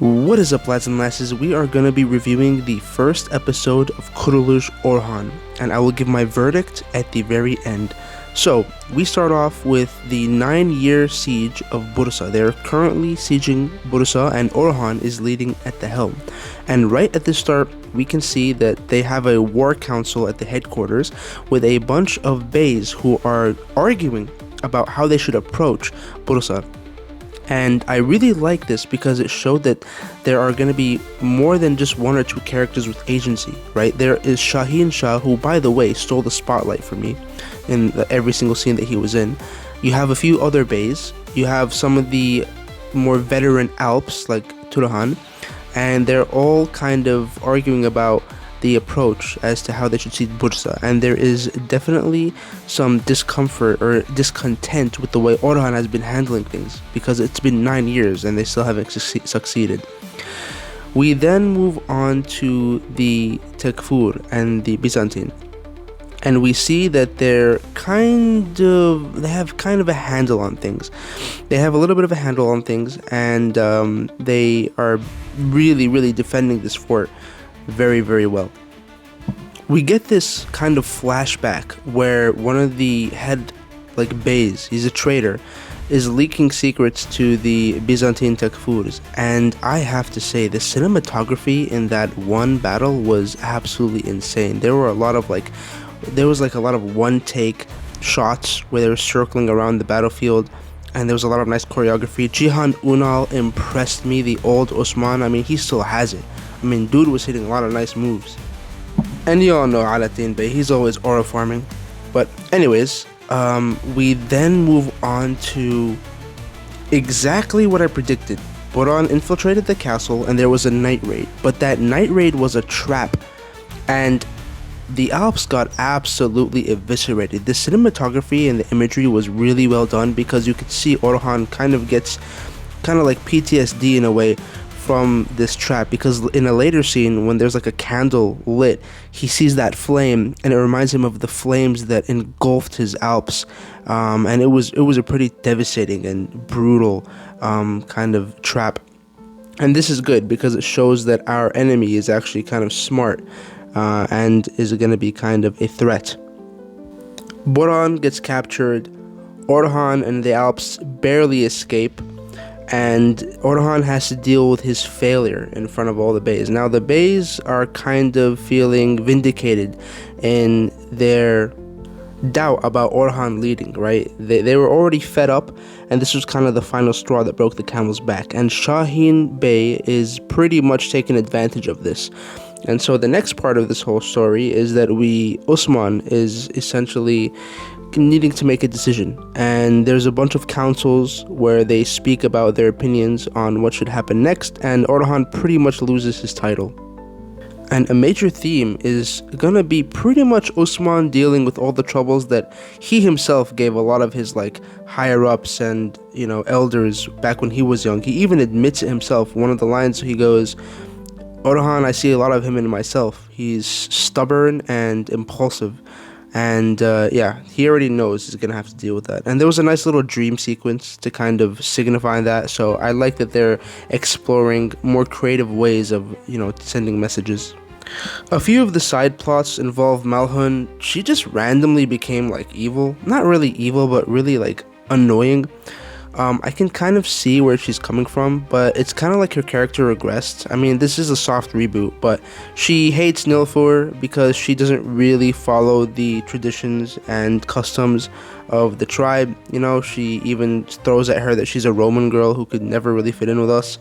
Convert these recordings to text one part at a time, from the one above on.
What is up, lads and lasses? We are going to be reviewing the first episode of Kuruluş Orhan, and I will give my verdict at the very end. So, we start off with the 9-year siege of Bursa. They're currently sieging Bursa, and Orhan is leading at the helm. And right at the start, we can see that they have a war council at the headquarters with a bunch of beys who are arguing about how they should approach Bursa. And I really like this because it showed that there are going to be more than just one or two characters with agency, right? There is Şahin Shah, who, by the way, stole the spotlight from me in every single scene that he was in. You have a few other beys. You have some of the more veteran Alps, like Turhan, and they're all kind of arguing about the approach as to how they should see Bursa, and there is definitely some discomfort or discontent with the way Orhan has been handling things because it's been 9 years and they still haven't succeeded. We then move on to the Tekfur and the Byzantine, and we see that they have kind of a handle on things. They have a little bit of a handle on things, and they are really defending this fort very, very well. We get this kind of flashback where one of the head beys, he's a traitor, is leaking secrets to the Byzantine Tekfurs, and I have to say the cinematography in that one battle was absolutely insane. There was a lot of one take shots where they were circling around the battlefield, and there was a lot of nice choreography. Cihan Ünal impressed me, the old Osman. I mean, he still has it. I mean, dude was hitting a lot of nice moves. And you all know Şahin Bey, he's always aura farming. But anyways, we then move on to exactly what I predicted. Burhan infiltrated the castle and there was a night raid. But that night raid was a trap. And the Alps got absolutely eviscerated. The cinematography and the imagery was really well done because you could see Orhan gets like PTSD in a way from this trap, because in a later scene when there's like a candle lit, he sees that flame and it reminds him of the flames that engulfed his Alps, and it was a pretty devastating and brutal kind of trap. And this is good because it shows that our enemy is actually kind of smart and is going to be kind of a threat. Burhan gets captured. Orhan and the Alps barely escape, and Orhan has to deal with his failure in front of all the beys. Now the beys are kind of feeling vindicated in their doubt about Orhan leading, right? They were already fed up, and this was kind of the final straw that broke the camel's back. And Şahin Bey is pretty much taking advantage of this. And so the next part of this whole story is that Osman is essentially needing to make a decision, and there's a bunch of councils where they speak about their opinions on what should happen next, and Orhan pretty much loses his title. And a major theme is gonna be pretty much Osman dealing with all the troubles that he himself gave a lot of his higher ups and elders back when he was young. He even admits it himself. One of the lines, he goes, Orhan, I see a lot of him in myself. He's stubborn and impulsive. And he already knows he's gonna have to deal with that. And there was a nice little dream sequence to kind of signify that. So I like that they're exploring more creative ways of sending messages. A few of the side plots involve Malhun. She just randomly became evil. Not really evil, but really annoying. I can kind of see where she's coming from, but it's kind of like her character regressed. I mean, this is a soft reboot, but she hates Nilfur because she doesn't really follow the traditions and customs of the tribe. She even throws at her that she's a Roman girl who could never really fit in with us.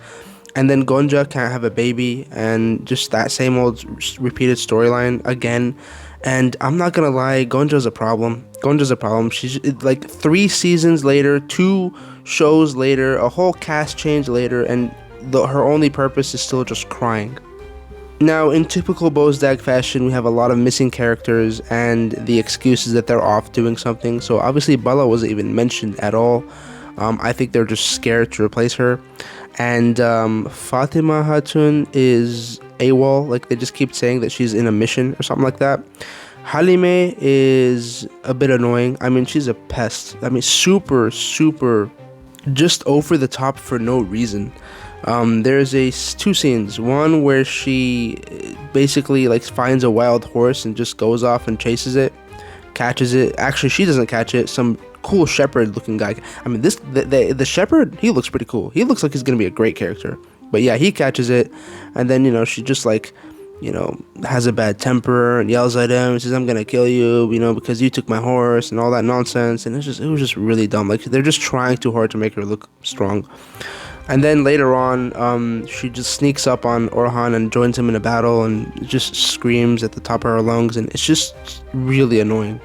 And then Gonca can't have a baby, and just that same old repeated storyline again. And I'm not gonna lie, Gonca's a problem. She's 3 seasons later, 2 shows later, a whole cast change later, and her only purpose is still just crying. Now, in typical Bozdag fashion, we have a lot of missing characters and the excuses that they're off doing something. So obviously Bala wasn't even mentioned at all. I think they're just scared to replace her. And Fatima Hatun is AWOL. They just keep saying that she's in a mission or something like that. Halime is a bit annoying. I mean, she's a pest. I mean, super just over the top for no reason. There's two scenes. One where she basically like finds a wild horse and just goes off and chases it, catches it. Actually, she doesn't catch it. Some cool shepherd looking guy. I mean, the shepherd, he looks pretty cool. He looks like he's gonna be a great character. But yeah, he catches it, and then she just like has a bad temper and yells at him and says, "I'm gonna kill you, because you took my horse," and all that nonsense. And it was just really dumb. Like, they're just trying too hard to make her look strong. And then later on, she just sneaks up on Orhan and joins him in a battle and just screams at the top of her lungs, and it's just really annoying.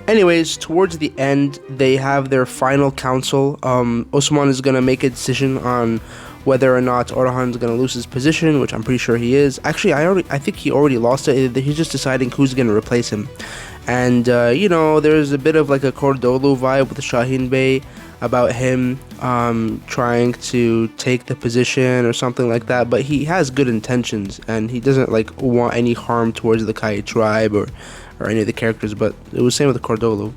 Anyways, towards the end, they have their final council. Osman is gonna make a decision on whether or not Orhan is gonna lose his position, which I'm pretty sure he is. Actually, I think he already lost it. He's just deciding who's gonna replace him. And there's a bit of like a Kuruluş vibe with Şahin Bey about him trying to take the position or something like that. But he has good intentions, and he doesn't like want any harm towards the Kai tribe or any of the characters. But it was same with the Kuruluş.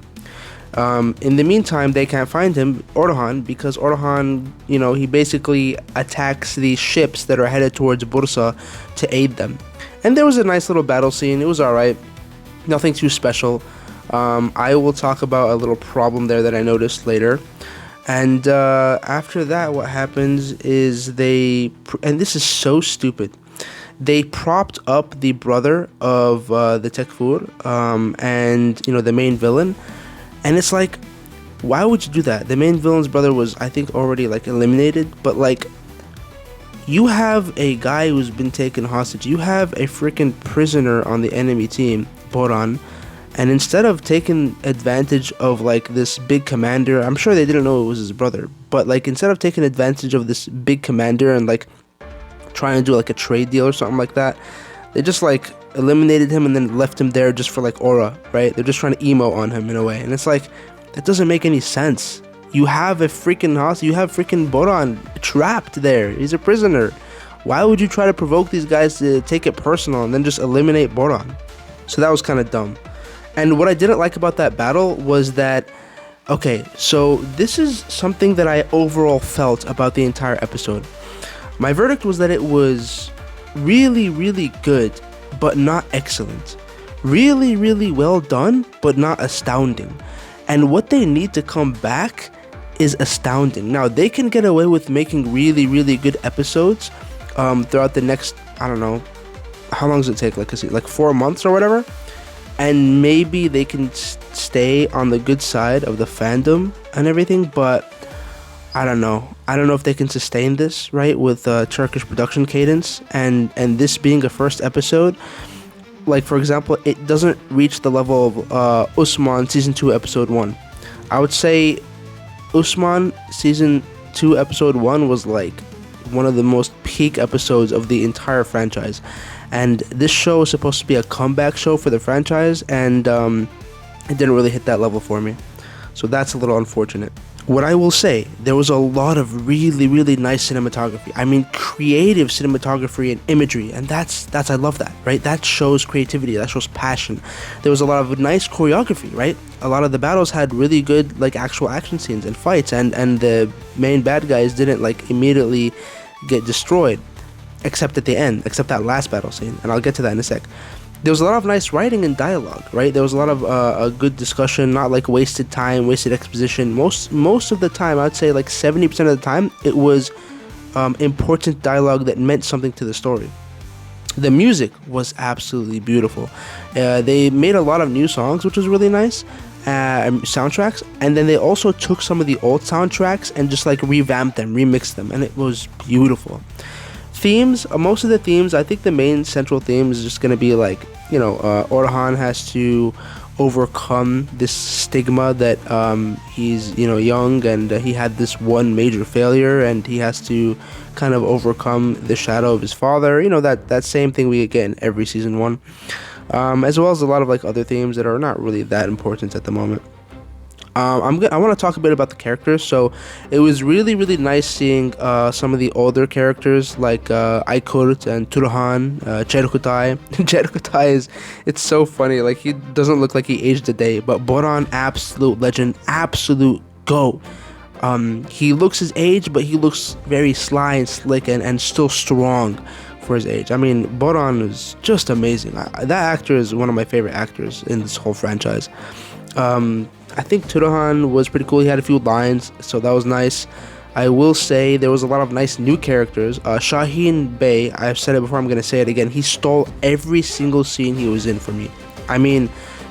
In the meantime, they can't find him, Orhan, because Orhan, he basically attacks these ships that are headed towards Bursa to aid them. And there was a nice little battle scene. It was alright. Nothing too special. I will talk about a little problem there that I noticed later. And after that, what happens is and this is so stupid, they propped up the brother of the Tekfur and the main villain. And it's like, why would you do that? The main villain's brother was, I think, already like eliminated. But like, you have a guy who's been taken hostage. You have a freaking prisoner on the enemy team, Boran. And instead of taking advantage of like this big commander, I'm sure they didn't know it was his brother. But like, instead of taking advantage of this big commander and like trying to do like a trade deal or something like that, they just like eliminated him and then left him there just for like aura, right? They're just trying to emo on him in a way. And it's like, that doesn't make any sense. You have a freaking you have freaking Boran trapped there. He's a prisoner. Why would you try to provoke these guys to take it personal and then just eliminate Boran? So that was kind of dumb. And what I didn't like about that battle was that, okay, so this is something that I overall felt about the entire episode. My verdict was that it was really, really good, but not excellent. Really, really well done, but not astounding. And what they need to come back is astounding. Now, they can get away with making really, really good episodes throughout the next, I don't know, how long does it take? Like 4 months or whatever? And maybe they can stay on the good side of the fandom and everything, but I don't know. I don't know if they can sustain this, right, with Turkish production cadence, and this being a first episode. Like, for example, it doesn't reach the level of Osman Season 2, Episode 1. I would say Osman Season 2, Episode 1 was like one of the most peak episodes of the entire franchise. And this show is supposed to be a comeback show for the franchise, and it didn't really hit that level for me. So that's a little unfortunate. What I will say, there was a lot of really, really nice cinematography. I mean, creative cinematography and imagery, and that's I love that, right? That shows creativity, that shows passion. There was a lot of nice choreography, right? A lot of the battles had really good, like, actual action scenes and fights, and the main bad guys didn't, like, immediately get destroyed, except at the end, except that last battle scene, and I'll get to that in a sec. There was a lot of nice writing and dialogue, right? There was a lot of a good discussion, not like wasted time, wasted exposition. Most of the time, I'd say like 70% of the time, it was important dialogue that meant something to the story. The music was absolutely beautiful. They made a lot of new songs, which was really nice, soundtracks, and then they also took some of the old soundtracks and just like revamped them, remixed them, and it was beautiful. Themes, most of the themes, I think the main central theme is just going to be like, Orhan has to overcome this stigma that he's, young, and he had this one major failure, and he has to kind of overcome the shadow of his father, that same thing we get in every season 1, as well as a lot of like other themes that are not really that important at the moment. I want to talk a bit about the characters. So it was really, really nice seeing some of the older characters like Aykurt and Turhan, Cherkutay. Cherkutay it's so funny. Like, he doesn't look like he aged a day. But Boran, absolute legend, absolute GOAT. He looks his age, but he looks very sly and slick and still strong for his age. I mean, Boran is just amazing. That actor is one of my favorite actors in this whole franchise. I think Turuhan was pretty cool. He had a few lines, so that was nice. I will say there was a lot of nice new characters. Şahin Bey, I've said it before, I'm going to say it again. He stole every single scene he was in for me. I mean,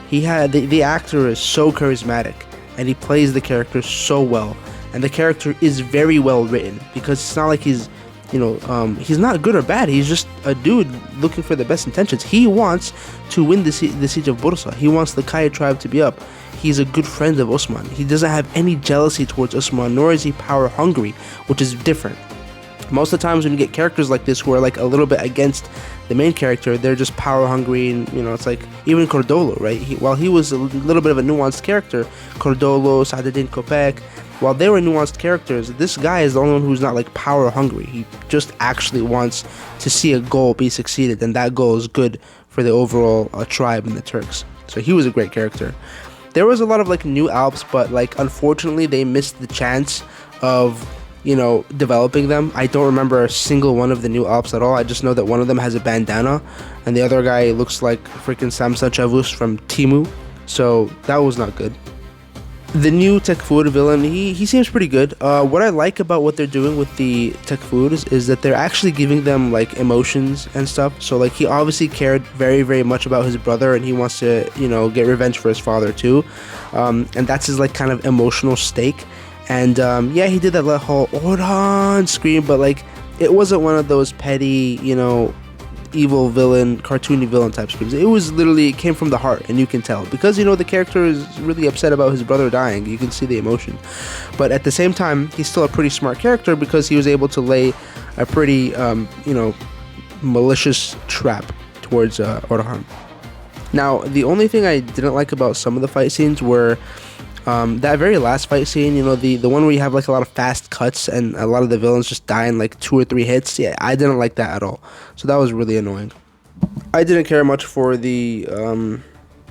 he had the actor is so charismatic, and he plays the character so well. And the character is very well written, because it's not like he's not good or bad. He's just a dude looking for the best intentions. He wants to win the siege of Bursa. He wants the Kaya tribe to be up. He's a good friend of Osman. He doesn't have any jealousy towards Osman, nor is he power hungry, which is different. Most of the times when you get characters like this who are like a little bit against the main character, they're just power hungry, and it's like even Cordolo, right? While he was a little bit of a nuanced character, Cordolo, Saadettin Kopek, while they were nuanced characters, this guy is the only one who's not like power hungry. He just actually wants to see a goal be succeeded, and that goal is good for the overall tribe and the Turks. So he was a great character. There was a lot of like new Alps, but like unfortunately they missed the chance of developing them. I don't remember a single one of the new Alps at all. I just know that one of them has a bandana, and the other guy looks like freaking Samsa Chavus from Timu. So that was not good. The new Tekfur villain, he seems pretty good. What I like about what they're doing with the Tekfurs is that they're actually giving them like emotions and stuff. So like he obviously cared very, very much about his brother, and he wants to get revenge for his father too, and that's his like kind of emotional stake. And he did that whole Orhan scream, but like it wasn't one of those petty evil villain, cartoony villain type screams. It came from the heart, and you can tell, because the character is really upset about his brother dying. You can see the emotion, but at the same time he's still a pretty smart character, because he was able to lay a pretty malicious trap towards Orhan. Now the only thing I didn't like about some of the fight scenes were that very last fight scene, the one where you have like a lot of fast cuts and a lot of the villains just die in like 2 or 3 hits. Yeah, I didn't like that at all. So that was really annoying. I didn't care much for the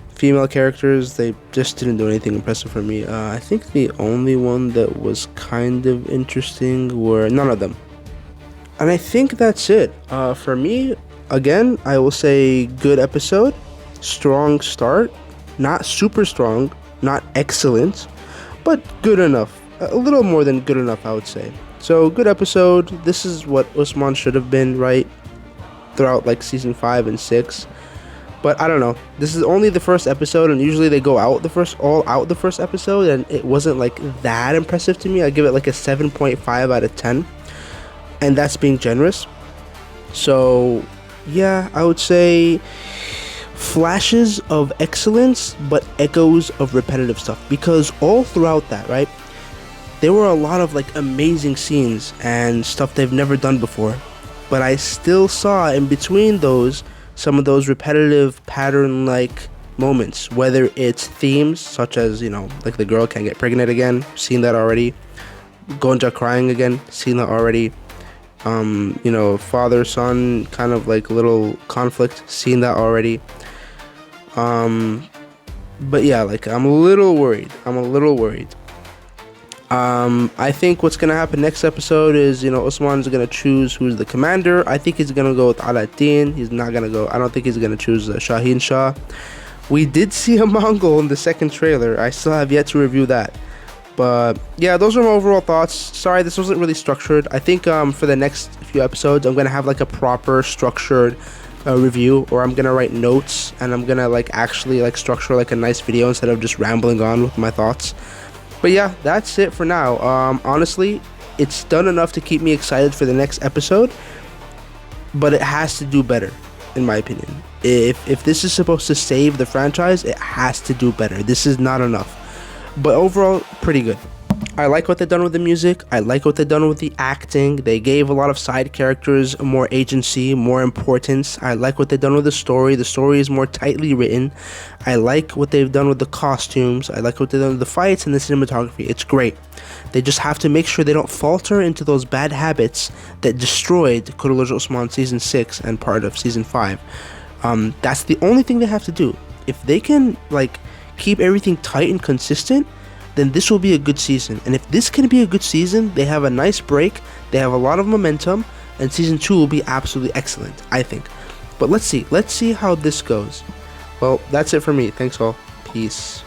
female characters. They just didn't do anything impressive for me. I think the only one that was kind of interesting were none of them. And I think that's it. For me, again, I will say good episode, strong start, not super strong, not excellent, but good enough. A little more than good enough, I would say. So good episode. This is what Osman should have been, right, throughout like season 5 and 6. But I don't know. This is only the first episode, and usually they go out the first episode, and it wasn't like that impressive to me. I give it like a 7.5 out of 10, and that's being generous. So yeah, I would say flashes of excellence, but echoes of repetitive stuff, because all throughout that, right, there were a lot of like amazing scenes and stuff they've never done before, but I still saw in between those some of those repetitive pattern like moments, whether it's themes such as like the girl can't get pregnant again, seen that already, Gonja crying again, seen that already, father son kind of like little conflict, seen that already. But yeah, like I'm a little worried. I think what's gonna happen next episode is Osman's gonna choose who's the commander. I think he's gonna go with Alaaddin. I don't think he's gonna choose Şahin Shah. We did see a Mongol in the second trailer. I still have yet to review that. But yeah, those are my overall thoughts. Sorry, this wasn't really structured. I think for the next few episodes I'm gonna have like a proper structured review, or I'm gonna write notes, and I'm gonna like actually like structure like a nice video instead of just rambling on with my thoughts. But yeah, that's it for now. Honestly, it's done enough to keep me excited for the next episode, but it has to do better, in my opinion. If this is supposed to save the franchise, it has to do better. This is not enough, but overall pretty good. I like what they've done with the music. I like what they've done with the acting. They gave a lot of side characters more agency, more importance. I like what they've done with the story. The story is more tightly written. I like what they've done with the costumes. I like what they've done with the fights and the cinematography. It's great. They just have to make sure they don't falter into those bad habits that destroyed Kuruluş Orhan season 6 and part of season 5. That's the only thing they have to do. If they can like keep everything tight and consistent, then this will be a good season. And if this can be a good season, they have a nice break, they have a lot of momentum, and season 2 will be absolutely excellent, I think. But let's see how this goes. Well, that's it for me. Thanks all. Peace.